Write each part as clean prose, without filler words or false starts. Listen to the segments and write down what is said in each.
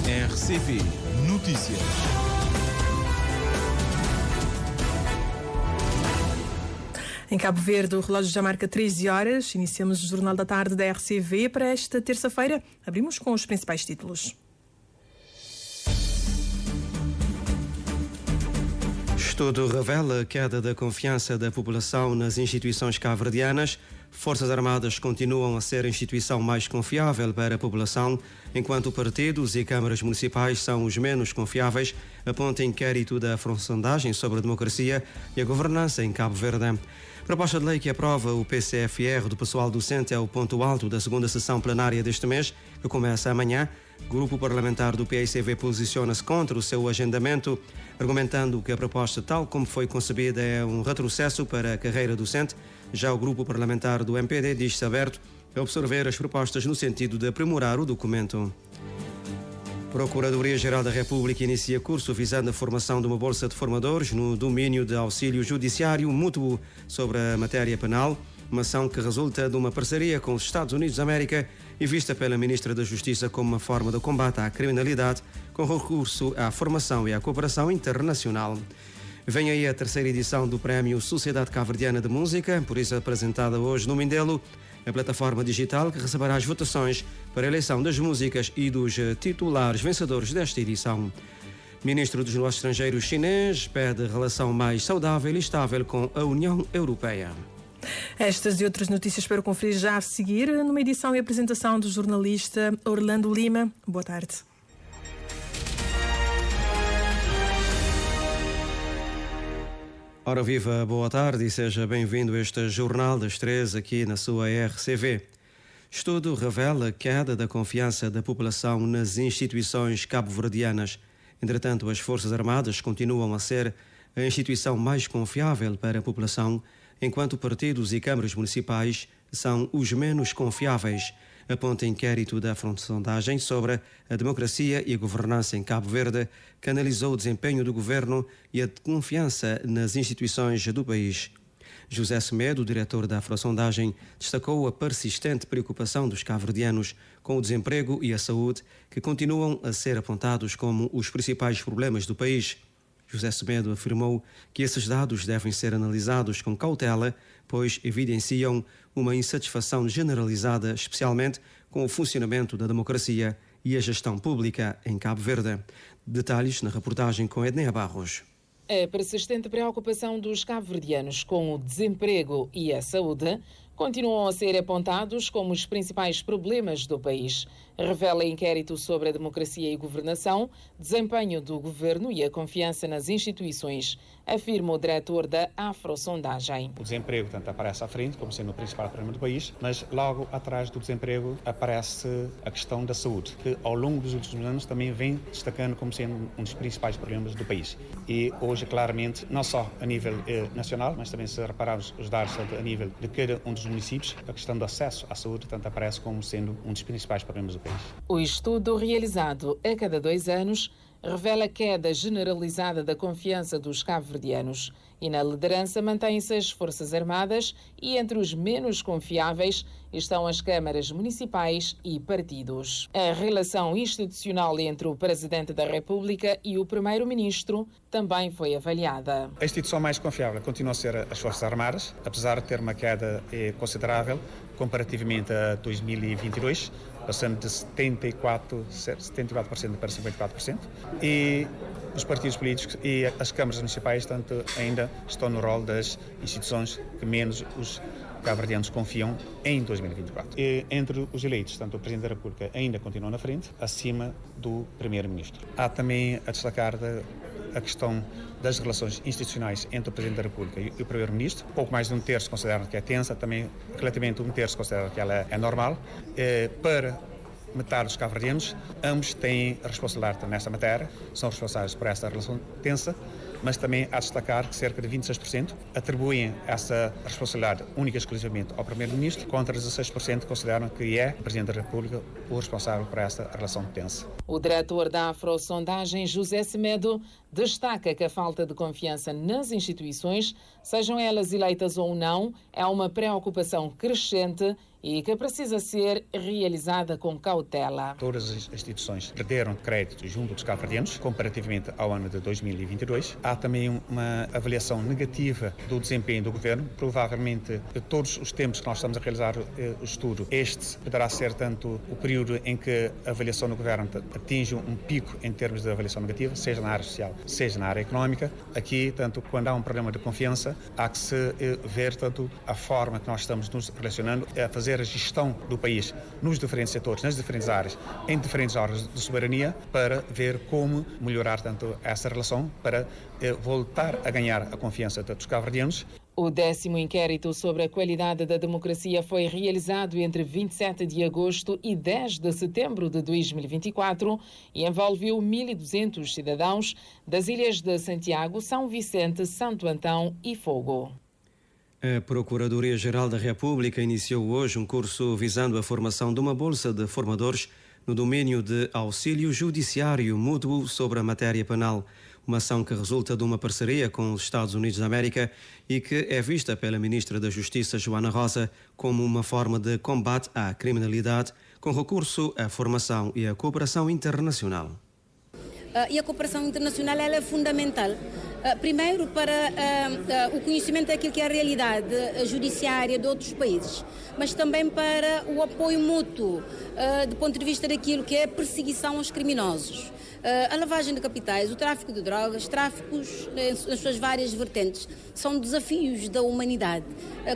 RCP Notícias. Em Cabo Verde, o relógio já marca 13 horas. Iniciamos o Jornal da Tarde da RCV para esta terça-feira. Abrimos com os principais títulos. Estudo revela a queda da confiança da população nas instituições cabo-verdianas. Forças Armadas continuam a ser a instituição mais confiável para a população, enquanto partidos e câmaras municipais são os menos confiáveis, aponta inquérito da Afrosondagem sobre a democracia e a governança em Cabo Verde. Proposta de lei que aprova o PCFR do pessoal docente é o ponto alto da segunda sessão plenária deste mês, que começa amanhã. O grupo parlamentar do PICV posiciona-se contra o seu agendamento, argumentando que a proposta, tal como foi concebida, é um retrocesso para a carreira docente. Já o grupo parlamentar do MPD diz-se aberto a absorver as propostas no sentido de aprimorar o documento. Procuradoria-Geral da República inicia curso visando a formação de uma bolsa de formadores no domínio de auxílio judiciário mútuo sobre a matéria penal, uma ação que resulta de uma parceria com os Estados Unidos da América e vista pela Ministra da Justiça como uma forma de combate à criminalidade com recurso à formação e à cooperação internacional. Vem aí a terceira edição do Prémio Sociedade Cabo-Verdiana de Música, por isso apresentada hoje no Mindelo, a plataforma digital que receberá as votações para a eleição das músicas e dos titulares vencedores desta edição. Ministro dos Negócios Estrangeiros chinês pede relação mais saudável e estável com a União Europeia. Estas e outras notícias para conferir já a seguir numa edição e apresentação do jornalista Orlando Lima. Boa tarde. Ora viva, boa tarde e seja bem-vindo a este Jornal das 13 aqui na sua RCV. Estudo revela a queda da confiança da população nas instituições cabo-verdianas. Entretanto, as Forças Armadas continuam a ser a instituição mais confiável para a população, enquanto partidos e câmaras municipais são os menos confiáveis, aponta inquérito da Afrosondagem sobre a democracia e a governança em Cabo Verde, que analisou o desempenho do governo e a confiança nas instituições do país. José Semedo, diretor da Afrosondagem, destacou a persistente preocupação dos cabo-verdianos com o desemprego e a saúde, que continuam a ser apontados como os principais problemas do país. José Semedo afirmou que esses dados devem ser analisados com cautela, pois evidenciam uma insatisfação generalizada, especialmente com o funcionamento da democracia e a gestão pública em Cabo Verde. Detalhes na reportagem com Edneia Barros. A persistente preocupação dos cabo-verdianos com o desemprego e a saúde continuam a ser apontados como os principais problemas do país. Revela inquérito sobre a democracia e governação, desempenho do governo e a confiança nas instituições, afirma o diretor da Afrosondagem. O desemprego tanto aparece à frente como sendo o principal problema do país, mas logo atrás do desemprego aparece a questão da saúde, que ao longo dos últimos anos também vem destacando como sendo um dos principais problemas do país. E hoje, claramente, não só a nível nacional, mas também se repararmos os dados a nível de cada um dos municípios, a questão do acesso à saúde tanto aparece como sendo um dos principais problemas do país. O estudo, realizado a cada 2 anos, revela a queda generalizada da confiança dos cabo-verdianos e na liderança mantêm-se as Forças Armadas e entre os menos confiáveis estão as câmaras municipais e partidos. A relação institucional entre o Presidente da República e o Primeiro-Ministro também foi avaliada. A instituição mais confiável continua a ser as Forças Armadas, apesar de ter uma queda considerável comparativamente a 2022, passando de 74% para 54%, e os partidos políticos e as câmaras municipais tanto ainda estão no rol das instituições que menos os cabo-verdianos confiam em 2024. E entre os eleitos, tanto o Presidente da República ainda continua na frente, acima do Primeiro-Ministro. Há também a destacar a questão das relações institucionais entre o Presidente da República e o Primeiro-Ministro. Pouco mais de um terço consideram que é tensa, também relativamente um terço consideram que ela é normal. Para metade dos cabo-verdianos, ambos têm responsabilidade nesta matéria, são responsáveis por esta relação tensa, mas também há de destacar que cerca de 26% atribuem essa responsabilidade única e exclusivamente ao Primeiro-Ministro, contra 16% consideram que é o Presidente da República o responsável por esta relação tensa. O diretor da Afrosondagem, José Semedo, destaca que a falta de confiança nas instituições, sejam elas eleitas ou não, é uma preocupação crescente e que precisa ser realizada com cautela. Todas as instituições perderam crédito junto dos cabo-verdianos comparativamente ao ano de 2022. Há também uma avaliação negativa do desempenho do governo. Provavelmente, de todos os tempos que nós estamos a realizar o estudo, este poderá ser tanto o período em que a avaliação do governo atinge um pico em termos de avaliação negativa, seja na área social, seja na área económica. Aqui, tanto quando há um problema de confiança, há que se ver tanto a forma que nós estamos nos relacionando, a fazer a gestão do país nos diferentes setores, nas diferentes áreas, em diferentes áreas de soberania, para ver como melhorar tanto essa relação, para voltar a ganhar a confiança dos cabo-verdianos. O 10º inquérito sobre a qualidade da democracia foi realizado entre 27 de agosto e 10 de setembro de 2024 e envolveu 1.200 cidadãos das ilhas de Santiago, São Vicente, Santo Antão e Fogo. A Procuradoria-Geral da República iniciou hoje um curso visando a formação de uma bolsa de formadores no domínio de auxílio judiciário mútuo sobre a matéria penal, uma ação que resulta de uma parceria com os Estados Unidos da América e que é vista pela Ministra da Justiça, Joana Rosa, como uma forma de combate à criminalidade com recurso à formação e à cooperação internacional. E a cooperação internacional ela é fundamental. Primeiro, para o conhecimento daquilo que é a realidade judiciária de outros países, mas também para o apoio mútuo, do ponto de vista daquilo que é a perseguição aos criminosos. A lavagem de capitais, o tráfico de drogas, tráficos nas suas várias vertentes, são desafios da humanidade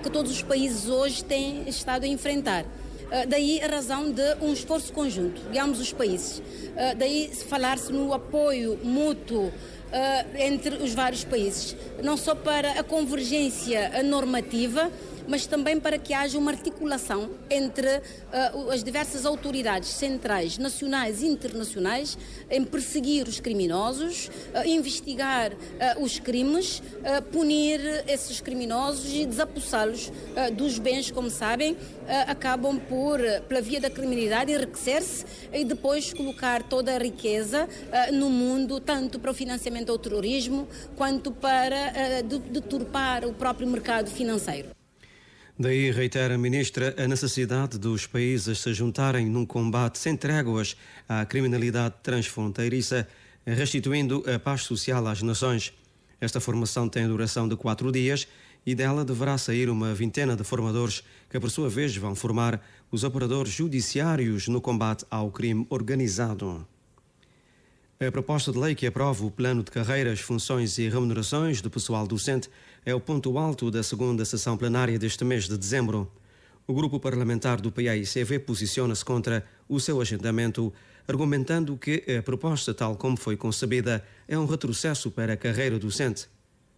que todos os países hoje têm estado a enfrentar. Daí a razão de um esforço conjunto de ambos os países. Daí falar-se no apoio mútuo entre os vários países, não só para a convergência normativa, mas também para que haja uma articulação entre as diversas autoridades centrais, nacionais e internacionais, em perseguir os criminosos, investigar os crimes, punir esses criminosos e desapossá-los dos bens, como sabem, acabam pela via da criminalidade, enriquecer-se e depois colocar toda a riqueza no mundo, tanto para o financiamento ao terrorismo, quanto para deturpar o próprio mercado financeiro. Daí reitera a Ministra a necessidade dos países se juntarem num combate sem tréguas à criminalidade transfronteiriça, restituindo a paz social às nações. Esta formação tem duração de 4 dias e dela deverá sair uma vintena de formadores que, por sua vez, vão formar os operadores judiciários no combate ao crime organizado. A proposta de lei que aprova o plano de carreiras, funções e remunerações do pessoal docente é o ponto alto da segunda sessão plenária deste mês de dezembro. O grupo parlamentar do PAICV posiciona-se contra o seu agendamento, argumentando que a proposta, tal como foi concebida, é um retrocesso para a carreira docente.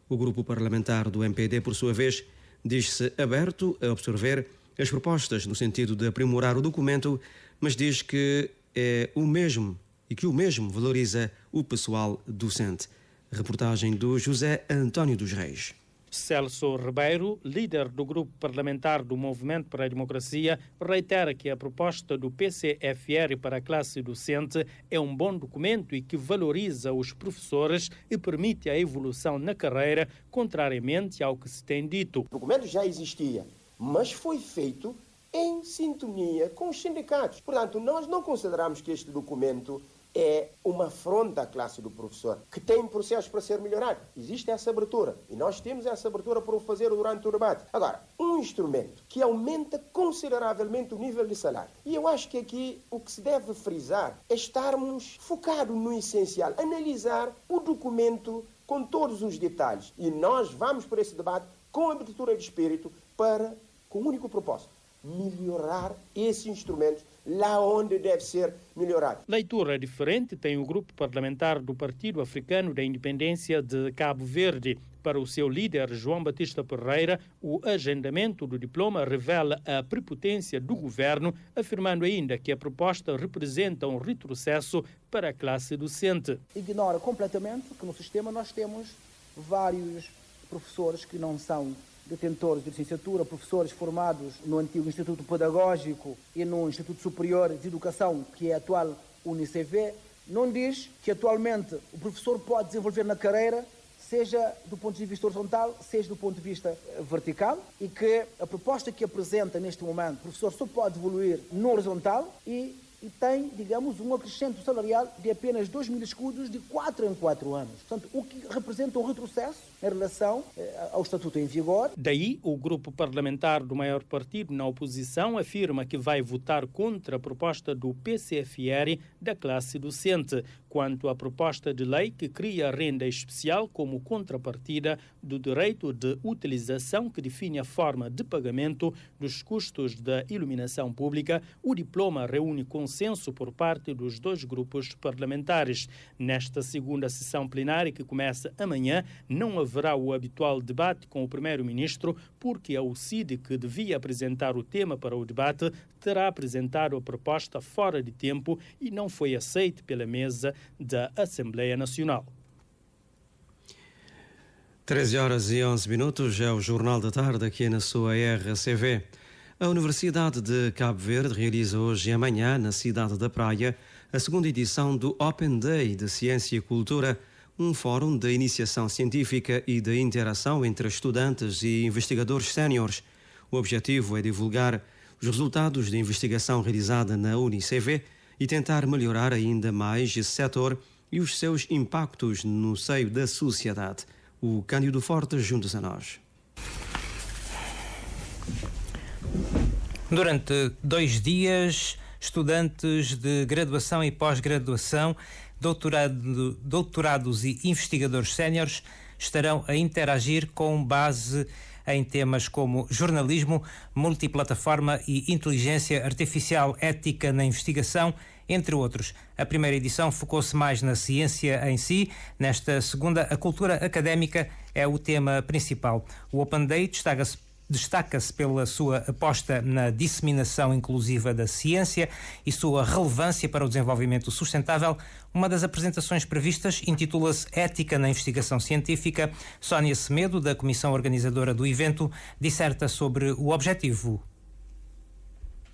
O grupo parlamentar do MPD, por sua vez, diz-se aberto a absorver as propostas no sentido de aprimorar o documento, mas diz que é o mesmo e que o mesmo valoriza o pessoal docente. Reportagem do José António dos Reis. Celso Ribeiro, líder do grupo parlamentar do Movimento para a Democracia, reitera que a proposta do PCFR para a classe docente é um bom documento e que valoriza os professores e permite a evolução na carreira, contrariamente ao que se tem dito. O documento já existia, mas foi feito em sintonia com os sindicatos. Portanto, nós não consideramos que este documento é uma afronta à classe do professor, que tem processos para ser melhorado. Existe essa abertura e nós temos essa abertura para o fazer durante o debate. Agora, um instrumento que aumenta consideravelmente o nível de salário. E eu acho que aqui o que se deve frisar é estarmos focados no essencial, analisar o documento com todos os detalhes. E nós vamos para esse debate com abertura de espírito com o único propósito: melhorar esse instrumento lá onde deve ser melhorado. Leitura diferente tem o grupo parlamentar do Partido Africano da Independência de Cabo Verde. Para o seu líder, João Batista Pereira, o agendamento do diploma revela a prepotência do governo, afirmando ainda que a proposta representa um retrocesso para a classe docente. Ignora completamente que no sistema nós temos vários professores que não são detentores de licenciatura, professores formados no antigo Instituto Pedagógico e no Instituto Superior de Educação, que é a atual UNICV, não diz que atualmente o professor pode desenvolver na carreira seja do ponto de vista horizontal, seja do ponto de vista vertical, e que a proposta que apresenta neste momento, o professor só pode evoluir no horizontal e tem, digamos, um acrescento salarial de apenas 2.000 escudos de 4 em 4 anos. Portanto, o que representa um retrocesso em relação ao estatuto em vigor. Daí, o grupo parlamentar do maior partido na oposição afirma que vai votar contra a proposta do PCFR da classe docente, quanto à proposta de lei que cria a renda especial como contrapartida do direito de utilização que define a forma de pagamento dos custos da iluminação pública. O diploma reúne consenso por parte dos dois grupos parlamentares. Nesta segunda sessão plenária, que começa amanhã, não haverá o habitual debate com o primeiro-ministro, porque a UCID, que devia apresentar o tema para o debate, terá apresentado a proposta fora de tempo e não foi aceite pela mesa da Assembleia Nacional. 13h11, é o Jornal da Tarde aqui na sua RCV. A Universidade de Cabo Verde realiza hoje e amanhã, na cidade da Praia, a segunda edição do Open Day de Ciência e Cultura, um fórum de iniciação científica e de interação entre estudantes e investigadores séniores. O objetivo é divulgar os resultados de investigação realizada na UniCV e tentar melhorar ainda mais esse setor e os seus impactos no seio da sociedade. O Cândido Fortes junta-se a nós. Durante 2 dias, estudantes de graduação e pós-graduação, doutorados e investigadores séniores estarão a interagir com base em temas como jornalismo, multiplataforma e inteligência artificial, ética na investigação, entre outros. A primeira edição focou-se mais na ciência em si. Nesta segunda, a cultura académica é o tema principal. O Open Day destaca-se pela sua aposta na disseminação inclusiva da ciência e sua relevância para o desenvolvimento sustentável. Uma das apresentações previstas intitula-se Ética na Investigação Científica. Sónia Semedo, da comissão organizadora do evento, disserta sobre o objetivo.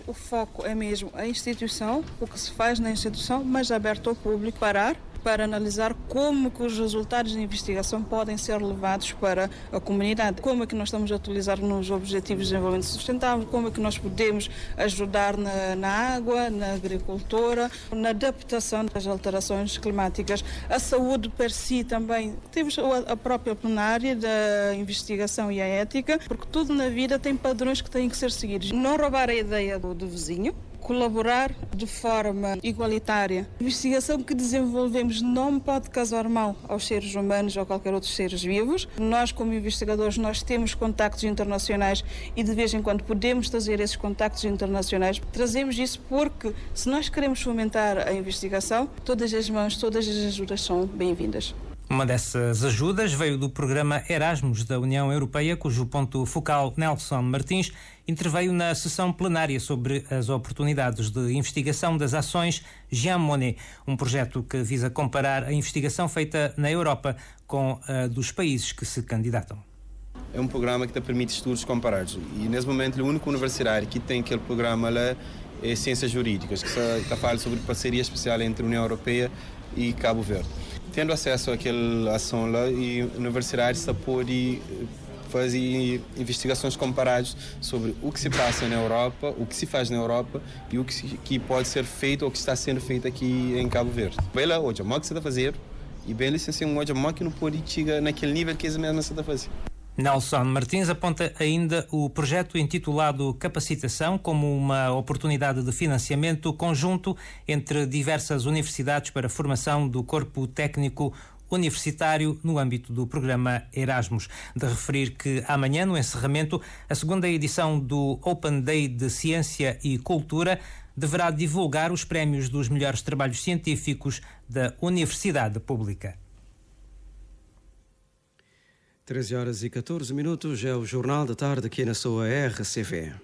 O foco é mesmo a instituição, o que se faz na instituição, mas aberto ao público para analisar como que os resultados de investigação podem ser levados para a comunidade, como é que nós estamos a utilizar nos Objetivos de Desenvolvimento Sustentável, como é que nós podemos ajudar na água, na agricultura, na adaptação das alterações climáticas, a saúde per si também. Temos a própria plenária da investigação e a ética, porque tudo na vida tem padrões que têm que ser seguidos. Não roubar a ideia do vizinho, colaborar de forma igualitária. A investigação que desenvolvemos não pode causar mal aos seres humanos ou a qualquer outros seres vivos. Nós, como investigadores, nós temos contactos internacionais e de vez em quando podemos trazer esses contactos internacionais. Trazemos isso porque, se nós queremos fomentar a investigação, todas as mãos, todas as ajudas são bem-vindas. Uma dessas ajudas veio do programa Erasmus da União Europeia, cujo ponto focal, Nelson Martins, interveio na sessão plenária sobre as oportunidades de investigação das ações Jean Monnet, um projeto que visa comparar a investigação feita na Europa com a dos países que se candidatam. É um programa que te permite estudos comparados e, nesse momento, a única universidade que tem aquele programa lá é Ciências Jurídicas, que está falando sobre parceria especial entre a União Europeia e Cabo Verde. Tendo acesso àquela ação lá, e a universidade pode fazer investigações comparadas sobre o que se passa na Europa, o que se faz na Europa e o que pode ser feito ou que está sendo feito aqui em Cabo Verde. Bem lá, hoje, o que você está a fazer e bem licenciado, hoje, o que não pode chegar naquele nível que você mesmo está a fazer. Nelson Martins aponta ainda o projeto intitulado Capacitação como uma oportunidade de financiamento conjunto entre diversas universidades para a formação do corpo técnico universitário no âmbito do programa Erasmus. De referir que amanhã, no encerramento, a segunda edição do Open Day de Ciência e Cultura deverá divulgar os prémios dos melhores trabalhos científicos da Universidade Pública. 13h14, é o Jornal da Tarde aqui na sua RCV.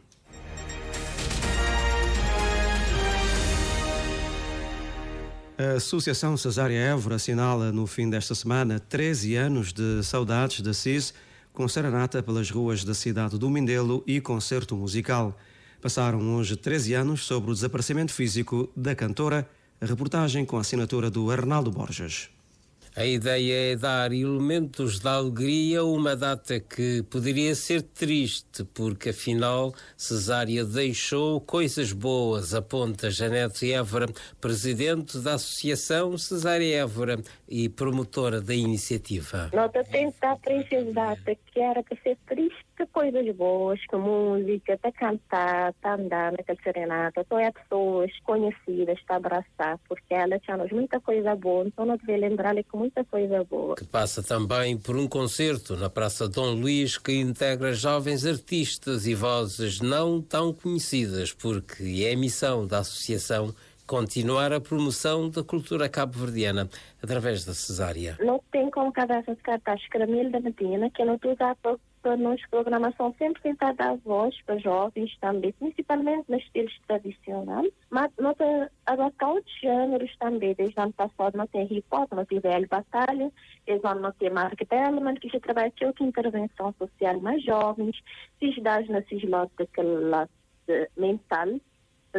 A Associação Cesária Évora assinala no fim desta semana 13 anos de saudades da CIS, com serenata pelas ruas da cidade do Mindelo e concerto musical. Passaram hoje 13 anos sobre o desaparecimento físico da cantora. A reportagem com a assinatura do Arnaldo Borges. A ideia é dar elementos de alegria a uma data que poderia ser triste, porque afinal Cesária deixou coisas boas, aponta Janete Évora, presidente da Associação Cesária Évora e promotora da iniciativa. Nós tentar para essa data que era para ser triste, coisas boas, com música, para cantar, para andar naquela serenata, só é pessoas conhecidas, para abraçar, porque ela tinha-nos muita coisa boa, então nós devemos lembrar com muita coisa boa. Que passa também por um concerto na Praça Dom Luís que integra jovens artistas e vozes não tão conhecidas, porque é a missão da associação continuar a promoção da cultura cabo-verdiana através da Cesária. Não tem como cadastro de cartaz Caramelo da Medina, que não usa para nossa programação sempre tentar dar voz para jovens também, principalmente nos estilos tradicionais, mas nós abarcar outros gêneros também. Desde o ano passado não tem hip-hop, não tem velho batalha, desde o ano não tem market element, que já trabalha aqui outra intervenção social mais jovens, se dá nesses lotes daquele lado mental,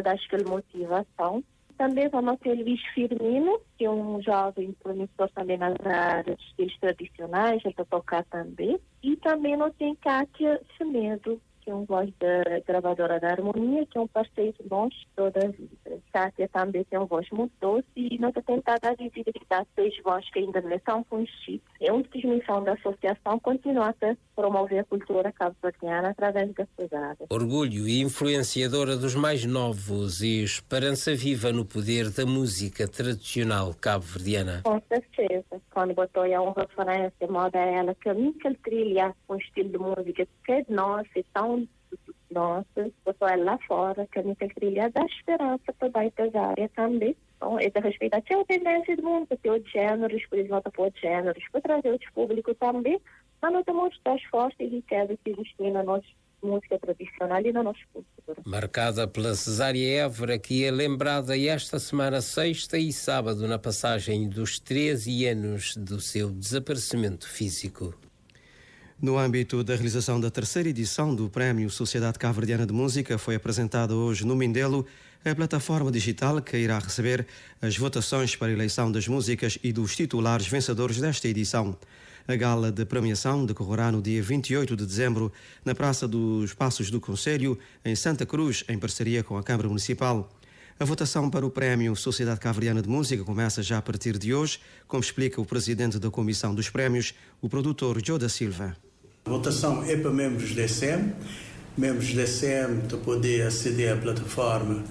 dar aquela motivação. Também vamos ter Luís Firmino, que é um jovem promissor também nas áreas de estilos tradicionais, ele está a tocar também. E também não tem Kátia Semedo, que é uma voz da gravadora da Harmonia, que é um parceiro nosso toda a vida. Kátia também tem uma voz muito doce e nós temos tentado dar visibilidade para as vozes que ainda não são conhecidas. É uma das missões da associação continuar a promover a cultura cabo-verdiana através da cidade. Orgulho e influenciadora dos mais novos e esperança viva no poder da música tradicional cabo-verdiana. Com certeza. Quando botou a uma referência, moda ela que nunca trilha um estilo de música que é nosso, é tão nossa, botou ela lá fora, que nunca trilha dá esperança para baixas áreas também. Então, é de respeitar a tendência do mundo, para ter outros géneros, por isso volta para outros géneros, para trazer outros públicos também, mas nós temos as forças e riquezas que existem na nossa música tradicional e na nossa cultura. Marcada pela Cesária Évora, que é lembrada esta semana, sexta e sábado, na passagem dos 13 anos do seu desaparecimento físico. No âmbito da realização da terceira edição do Prémio Sociedade Cabo-Verdiana de Música, foi apresentada hoje no Mindelo a plataforma digital que irá receber as votações para a eleição das músicas e dos titulares vencedores desta edição. A gala de premiação decorrerá no dia 28 de dezembro na Praça dos Passos do Conselho, em Santa Cruz, em parceria com a Câmara Municipal. A votação para o Prémio Sociedade Cabo-Verdiana de Música começa já a partir de hoje, como explica o presidente da Comissão dos Prémios, o produtor Joe da Silva. A votação é para membros da ECM. Membros da ECM estão a poder aceder à plataforma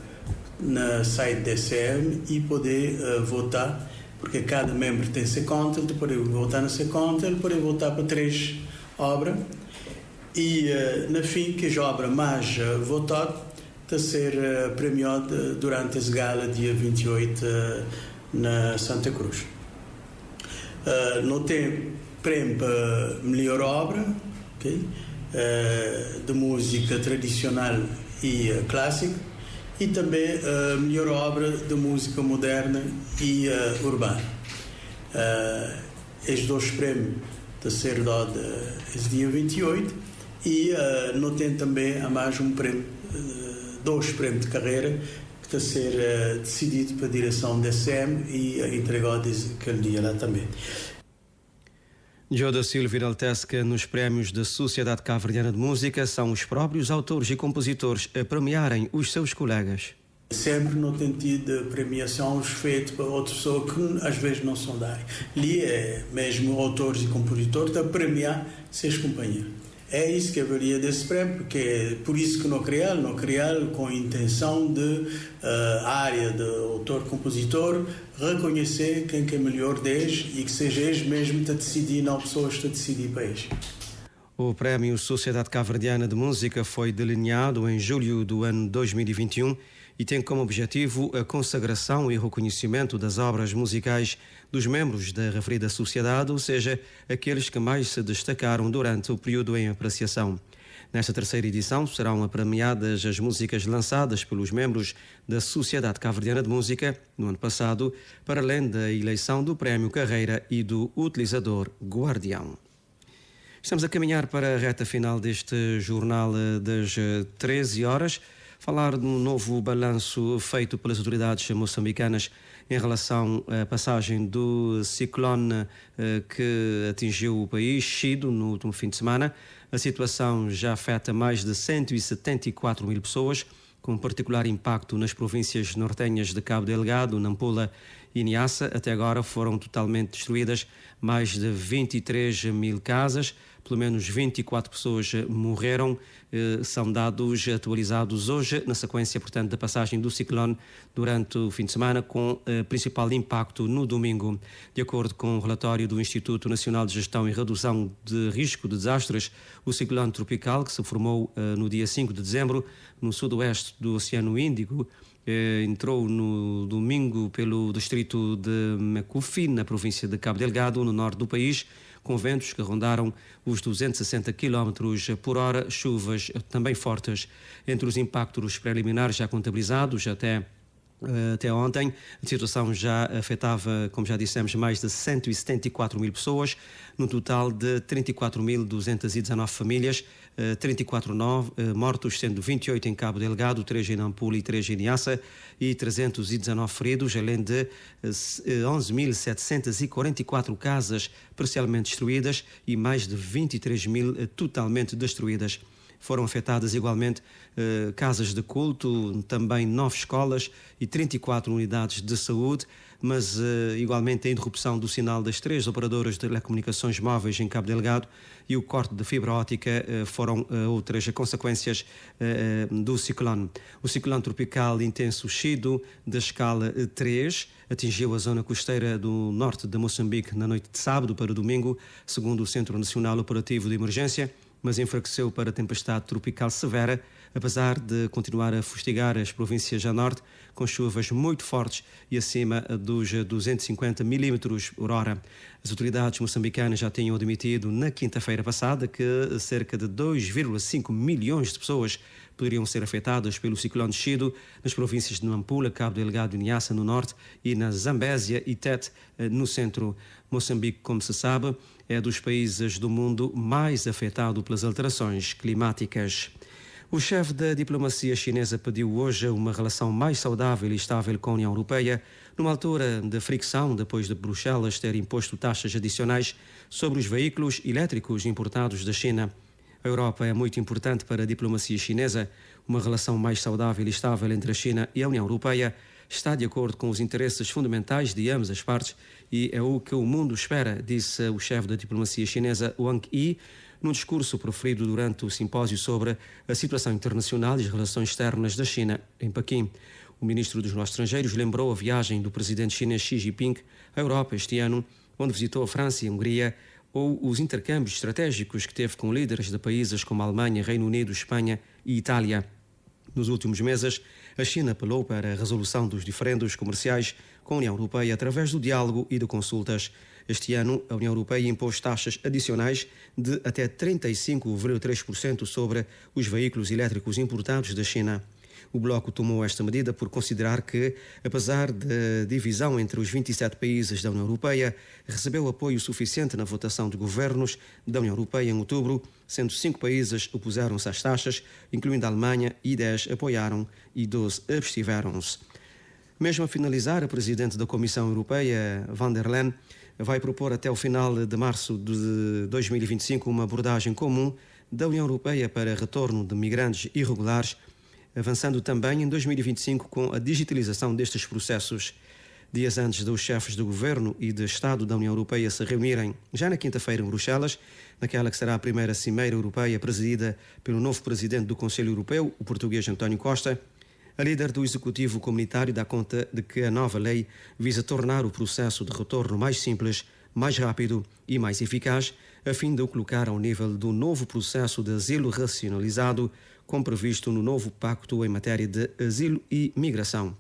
no site da ECM e poder votar, porque cada membro tem sua conta, ele pode votar na sua conta, ele pode votar para 3 obras e, na fim, que a obra mais votada está a ser premiada durante a gala dia 28 na Santa Cruz. Não tem prêmio para melhor obra, okay? De música tradicional e clássica, e também a melhor obra de música moderna e urbana. Estes 2 prémios estão a ser dados esse dia 28 e não tem também a mais um prémio, 2 prémios de carreira que está a ser decidido pela direção da SM e entregado aquele dia lá também. Joe da Silva enaltece que nos prémios da Sociedade Cabo-Verdiana de Música são os próprios autores e compositores a premiarem os seus colegas. Sempre não tem tido premiações feitas para outras pessoas que às vezes não são da área. Ali é mesmo autores e compositores a premiar seus companheiros. É isso que haveria desse prémio, porque é por isso que não criá-lo com a intenção de a área de autor-compositor reconhecer quem que é melhor deles e que seja eles mesmo a decidir, não pessoas a decidir para eles. O Prémio Sociedade Cabo-Verdiana de Música foi delineado em julho do ano 2021 e tem como objetivo a consagração e reconhecimento das obras musicais dos membros da referida sociedade, ou seja, aqueles que mais se destacaram durante o período em apreciação. Nesta terceira edição serão premiadas as músicas lançadas pelos membros da Sociedade Cabo-Verdiana de Música no ano passado, para além da eleição do Prémio Carreira e do Utilizador Guardião. Estamos a caminhar para a reta final deste jornal das 13 horas. Falar de um novo balanço feito pelas autoridades moçambicanas em relação à passagem do ciclone que atingiu o país, Chido, no último fim de semana. A situação já afeta mais de 174 mil pessoas, com particular impacto nas províncias nortenhas de Cabo Delgado, Nampula e Niassa. Até agora foram totalmente destruídas mais de 23 mil casas, pelo menos 24 pessoas morreram. São dados atualizados hoje, na sequência, portanto, da passagem do ciclone durante o fim de semana, com principal impacto no domingo. De acordo com o relatório do Instituto Nacional de Gestão e Redução de Risco de Desastres, o ciclone tropical, que se formou no dia 5 de dezembro, no sudoeste do Oceano Índico, entrou no domingo pelo distrito de Mecufi, na província de Cabo Delgado, no norte do país, com ventos que rondaram os 260 km por hora, chuvas também fortes. Entre os impactos preliminares já contabilizados até ontem, a situação já afetava, como já dissemos, mais de 174 mil pessoas, num total de 34.219 famílias, 34 mortos, sendo 28 em Cabo Delgado, 3 em Nampula e 3 em Niassa, e 319 feridos, além de 11.744 casas parcialmente destruídas e mais de 23 mil totalmente destruídas. Foram afetadas igualmente casas de culto, também 9 escolas e 34 unidades de saúde, mas igualmente a interrupção do sinal das 3 operadoras de telecomunicações móveis em Cabo Delgado e o corte de fibra óptica foram outras consequências do ciclone. O ciclone tropical intenso Chido, da escala 3, atingiu a zona costeira do norte de Moçambique na noite de sábado para domingo, segundo o Centro Nacional Operativo de Emergência, mas enfraqueceu para tempestade tropical severa, apesar de continuar a fustigar as províncias a norte, com chuvas muito fortes e acima dos 250 milímetros por hora. As autoridades moçambicanas já tinham admitido na quinta-feira passada que cerca de 2,5 milhões de pessoas poderiam ser afetadas pelo ciclone Chido nas províncias de Nampula, Cabo Delgado e Niassa no norte e na Zambésia e Tete no centro. Moçambique, como se sabe, é dos países do mundo mais afetado pelas alterações climáticas. O chefe da diplomacia chinesa pediu hoje uma relação mais saudável e estável com a União Europeia, numa altura de fricção depois de Bruxelas ter imposto taxas adicionais sobre os veículos elétricos importados da China. A Europa é muito importante para a diplomacia chinesa. Uma relação mais saudável e estável entre a China e a União Europeia está de acordo com os interesses fundamentais de ambas as partes e é o que o mundo espera, disse o chefe da diplomacia chinesa Wang Yi, num discurso proferido durante o simpósio sobre a situação internacional e as relações externas da China, em Pequim. O ministro dos Negócios Estrangeiros lembrou a viagem do presidente chinês Xi Jinping à Europa este ano, onde visitou a França e a Hungria, ou os intercâmbios estratégicos que teve com líderes de países como a Alemanha, Reino Unido, Espanha e Itália. Nos últimos meses, a China apelou para a resolução dos diferendos comerciais com a União Europeia através do diálogo e de consultas. Este ano, a União Europeia impôs taxas adicionais de até 35,3% sobre os veículos elétricos importados da China. O Bloco tomou esta medida por considerar que, apesar da divisão entre os 27 países da União Europeia, recebeu apoio suficiente na votação de governos da União Europeia em outubro, sendo 5 países opuseram-se às taxas, incluindo a Alemanha, e 10 apoiaram e 12 abstiveram-se. Mesmo a finalizar, a Presidente da Comissão Europeia, von der Leyen, vai propor até o final de março de 2025 uma abordagem comum da União Europeia para retorno de migrantes irregulares, avançando também em 2025 com a digitalização destes processos. Dias antes dos chefes de governo e de Estado da União Europeia se reunirem já na quinta-feira em Bruxelas, naquela que será a primeira cimeira europeia presidida pelo novo presidente do Conselho Europeu, o português António Costa, a líder do Executivo Comunitário dá conta de que a nova lei visa tornar o processo de retorno mais simples, mais rápido e mais eficaz, a fim de o colocar ao nível do novo processo de asilo racionalizado, como previsto no novo Pacto em matéria de asilo e migração.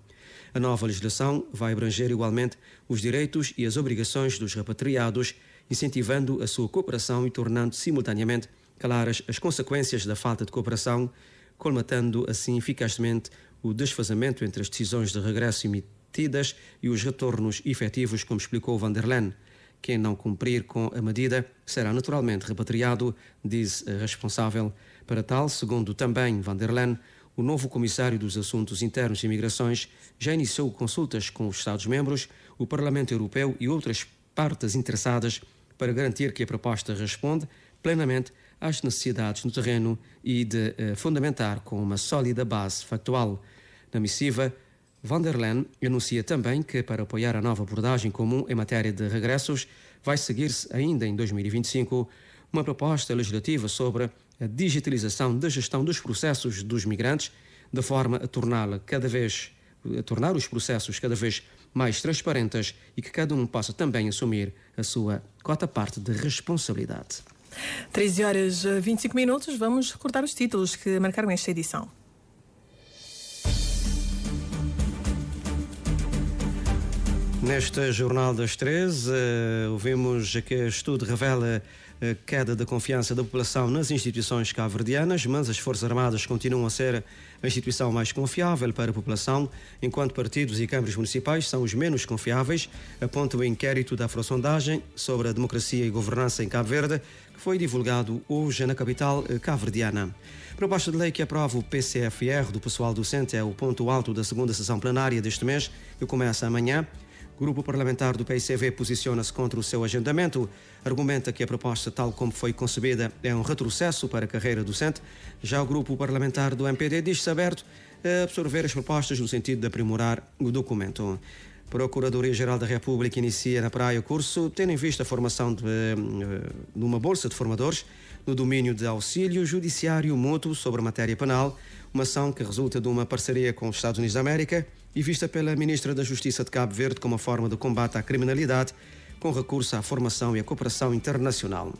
A nova legislação vai abranger igualmente os direitos e as obrigações dos repatriados, incentivando a sua cooperação e tornando simultaneamente claras as consequências da falta de cooperação, colmatando assim eficazmente o desfazamento entre as decisões de regresso emitidas e os retornos efetivos, como explicou von der Leyen. Quem não cumprir com a medida será naturalmente repatriado, diz a responsável. Para tal, segundo também von der Leyen, o novo comissário dos Assuntos Internos e Imigrações já iniciou consultas com os Estados-membros, o Parlamento Europeu e outras partes interessadas para garantir que a proposta responde plenamente às necessidades no terreno e de fundamentar com uma sólida base factual. Na missiva, von der Leyen anuncia também que, para apoiar a nova abordagem comum em matéria de regressos, vai seguir-se ainda em 2025 uma proposta legislativa sobre a digitalização da gestão dos processos dos migrantes, de forma a tornar os processos cada vez mais transparentes e que cada um possa também assumir a sua cota-parte de responsabilidade. 13h25, vamos recordar os títulos que marcaram esta edição. Neste Jornal das 13, ouvimos que estudo revela a queda da confiança da população nas instituições cabo-verdianas, mas as Forças Armadas continuam a ser a instituição mais confiável para a população, enquanto partidos e câmaras municipais são os menos confiáveis, aponta o inquérito da Afrosondagem sobre a democracia e governança em Cabo Verde, que foi divulgado hoje na capital cabo-verdiana. Proposta de lei que aprova o PCFR do pessoal docente é o ponto alto da segunda sessão plenária deste mês, que começa amanhã. O grupo parlamentar do PICV posiciona-se contra o seu agendamento, argumenta que a proposta, tal como foi concebida, é um retrocesso para a carreira docente. Já o grupo parlamentar do MPD diz-se aberto a absorver as propostas no sentido de aprimorar o documento. A Procuradoria-Geral da República inicia na Praia curso, tendo em vista a formação de uma bolsa de formadores no domínio de auxílio judiciário mútuo sobre matéria penal, uma ação que resulta de uma parceria com os Estados Unidos da América e vista pela Ministra da Justiça de Cabo Verde como uma forma de combate à criminalidade, com recurso à formação e à cooperação internacional.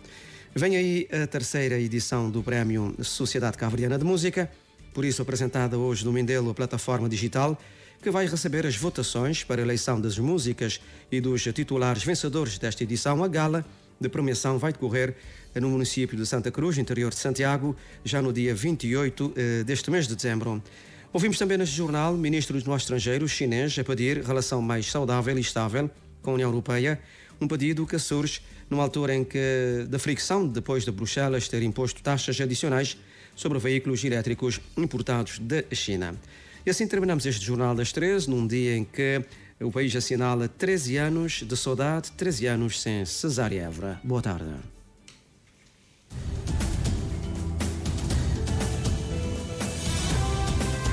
Vem aí a terceira edição do Prémio Sociedade Cabo-Verdiana de Música, por isso apresentada hoje no Mindelo, a plataforma digital, que vai receber as votações para a eleição das músicas e dos titulares vencedores desta edição. A gala de premiação vai decorrer no município de Santa Cruz, interior de Santiago, já no dia 28 deste mês de dezembro. Ouvimos também neste jornal o ministro dos Negócios Estrangeiros chinês a pedir relação mais saudável e estável com a União Europeia, um pedido que surge numa altura em que da fricção depois de Bruxelas ter imposto taxas adicionais sobre veículos elétricos importados da China. E assim terminamos este Jornal das 13, num dia em que o país assinala 13 anos de saudade, 13 anos sem Cesária Évora. Boa tarde.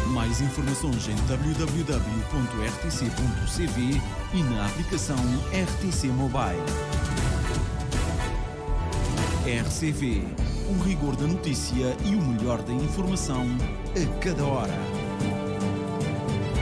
Mais informações em www.rtc.cv e na aplicação RTC Mobile. RCV, o rigor da notícia e o melhor da informação a cada hora.